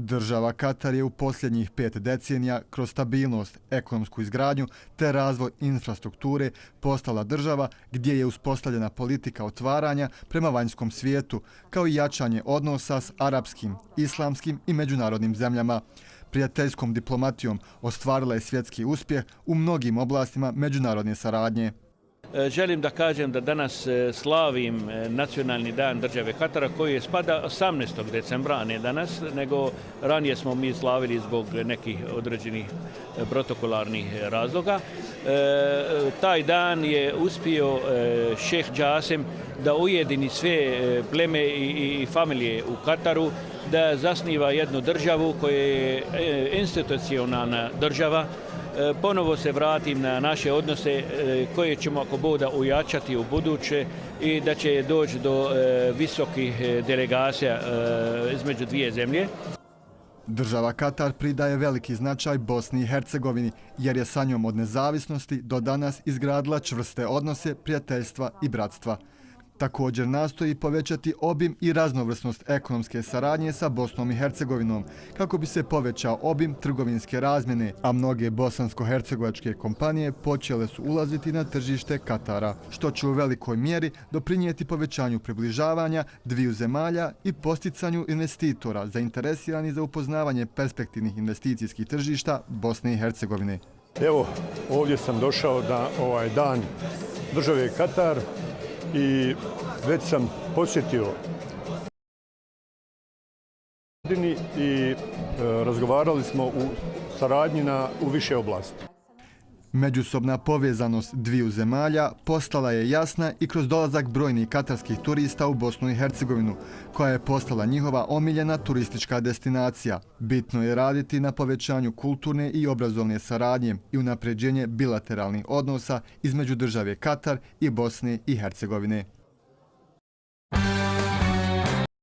Država Katar je u posljednjih 5 decenija kroz stabilnost, ekonomsku izgradnju te razvoj infrastrukture postala država gdje je uspostavljena politika otvaranja prema vanjskom svijetu, kao i jačanje odnosa s arapskim, islamskim i međunarodnim zemljama. Prijateljskom diplomatijom ostvarila je svjetski uspjeh u mnogim oblastima međunarodne saradnje. Želim da kažem da danas slavim Nacionalni dan države Katara koji spada 18. decembra, a ne danas, nego ranije smo mi slavili zbog nekih određenih protokolarnih razloga. Taj dan je uspio šeh Jasem da ujedini sve pleme i familije u Kataru, da zasniva jednu državu koja je institucionalna država. Ponovo se vratim na naše odnose koje ćemo ako Bog da ojačati u buduće i da će doći do visokih delegacija između dvije zemlje. Država Katar pridaje veliki značaj Bosni i Hercegovini jer je sa njom od nezavisnosti do danas izgradila čvrste odnose, prijateljstva i bratstva. Također nastoji povećati obim i raznovrsnost ekonomske saradnje sa Bosnom i Hercegovinom kako bi se povećao obim trgovinske razmjene, a mnoge bosansko-hercegovačke kompanije počele su ulaziti na tržište Katara, što će u velikoj mjeri doprinijeti povećanju približavanja dviju zemalja i posticanju investitora zainteresiranih za upoznavanje perspektivnih investicijskih tržišta Bosne i Hercegovine. Evo, ovdje sam došao na ovaj dan države Katar i već sam posjetio i razgovarali smo u saradnji u više oblasti. Međusobna povezanost dviju zemalja postala je jasna i kroz dolazak brojnih katarskih turista u Bosnu i Hercegovinu, koja je postala njihova omiljena turistička destinacija. Bitno je raditi na povećanju kulturne i obrazovne saradnje i unapređenje bilateralnih odnosa između države Katar i Bosne i Hercegovine.